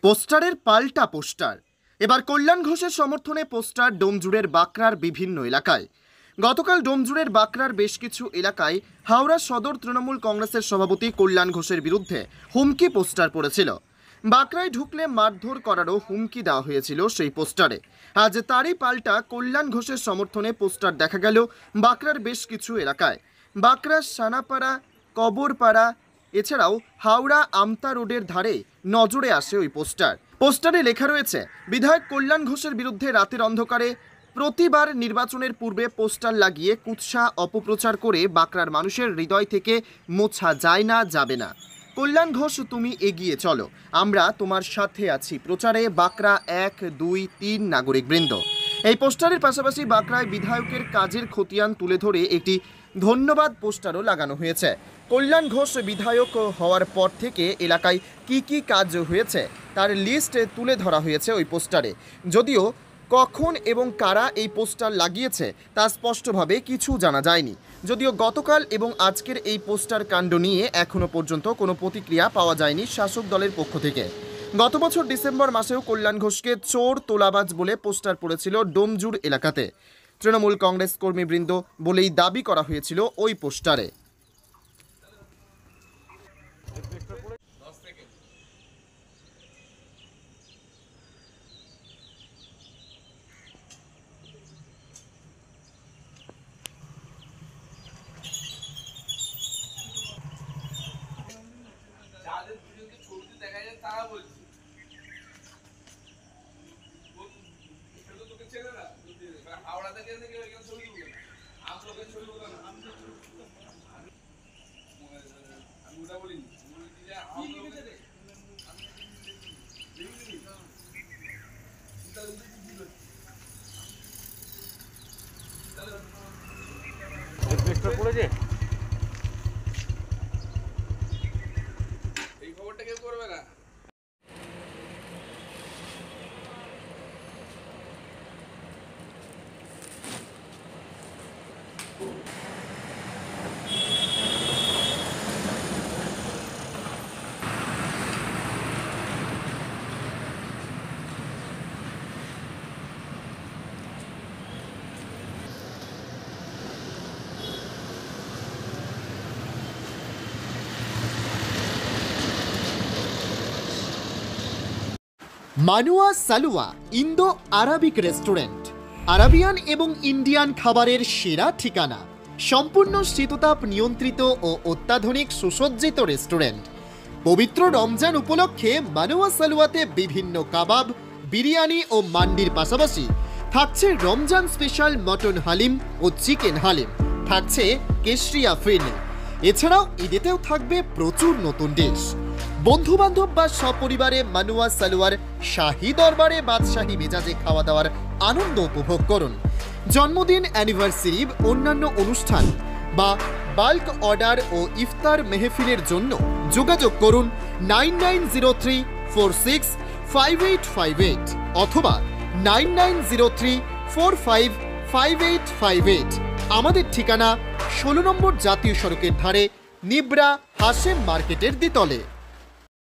পোস্টারের পাল্টা পোস্টার। এবার কল্যাণ ঘোষের সমর্থনে পোস্টার ডোমজুড়ের বাঁকড়ার বিভিন্ন এলাকায়। গতকাল ডোমজুড়ের বাঁকড়ার বেশ কিছু এলাকায় হাওড়া সদর তৃণমূল কংগ্রেসের সভাপতি কল্যাণ ঘোষের বিরুদ্ধে হুমকি পোস্টার পড়েছিল। বাঁকড়ায় ঢুকলে মারধর করারও হুমকি দেওয়া হয়েছিল সেই পোস্টারে। আজ তারই পাল্টা কল্যাণ ঘোষের সমর্থনে পোস্টার দেখা গেল বাঁকড়ার বেশ কিছু এলাকায়। বাঁকড়ার সানাপাড়া, কবরপাড়া, এছাড়াও হাওড়া আমতা রোডের ধারে নজরে আসে ওই পোস্টারে লেখা রয়েছে, বিধায়ক কল্যাণ ঘোষের বিরুদ্ধে রাতের অন্ধকারে প্রতিবার নির্বাচনের পূর্বে পোস্টার লাগিয়ে কুৎসা অপপ্রচার করে বাঁকড়ার মানুষের হৃদয় থেকে মোছা যায় না, যাবে না। কল্যাণ ঘোষ, তুমি এগিয়ে চলো, আমরা তোমার সাথে আছি প্রচারে বাঁকড়া 1, 2, 3 নাগরিকবৃন্দ। এই পোস্টারের পাশাপাশি বাঁকড়ায় বিধায়কের কাজের খতিয়ান তুলে ধরে একটি ধন্যবাদ পোস্টারও লাগানো হয়েছে। কল্যাণ ঘোষ বিধায়ক হওয়ার পর থেকে এলাকায় কি কি কাজ হয়েছে তার লিস্ট তুলে ধরা হয়েছে ওই পোস্টারে। যদিও কখন এবং কারা এই পোস্টার লাগিয়েছে তা স্পষ্টভাবে কিছু জানা যায়নি। যদিও গতকাল এবং আজকের এই পোস্টার কাণ্ড নিয়ে এখনও পর্যন্ত কোনো প্রতিক্রিয়া পাওয়া যায়নি শাসক দলের পক্ষ থেকে। গত বছর ডিসেম্বর মাসেও কল্যাণ ঘোষকে চোর তোলাবাজ বলে পোস্টার পড়েছিল ডোমজুড় এলাকাতে। তৃণমূল কংগ্রেস কর্মীবৃন্দ বলেই দাবি করা হয়েছিল ওই পোস্টারে। যাদের ভিডিওতে ছবিতে দেখা যায় তারা বলছে সেটা তো তোকে চেনে না, হাওড়া থেকে এখানে ছবি তুলবে না, আমি লোকের ছবি তুলবে না। আমি ওটা বলিনি, আমি বলছি যে এই খবরটা কেউ করবে না। মানুয়া সালুয়া ইন্দো আরাবিক রেস্টুরেন্ট, আরাবিয়ান এবং ইন্ডিয়ান খাবারের সেরা ঠিকানা। সম্পূর্ণ শীততাপ নিয়ন্ত্রিত ও অত্যাধুনিক সুসজ্জিত রেস্টুরেন্ট। পবিত্র রমজান উপলক্ষে মানুয়া সালুয়াতে বিভিন্ন কাবাব, বিরিয়ানি ও মান্ডির পাশাপাশি থাকছে রমজান স্পেশাল মটন হালিম ও চিকেন হালিম, থাকছে কেশরিয়া ফিরনি। এছাড়াও ঈদেতেও থাকবে প্রচুর নতুন ডিশ। বন্ধু বান্ধব বা সপরিবারে মানুয়া সালুয়ার শাহী দরবারে বাদশাহী মেজাজে খাওয়া দাওয়ার আনন্দ উপভোগ করুন। জন্মদিন, অ্যানিভার্সারি, অন্যান্য অনুষ্ঠান বা বাল্ক অর্ডার ও ইফতার মেহফিলের জন্য যোগাযোগ করুন 9903465858 অথবা 9903455858। আমাদের ঠিকানা 16 নম্বর জাতীয় সড়কের ধারে, নিবরা হাশেম মার্কেটের দ্বিতলে।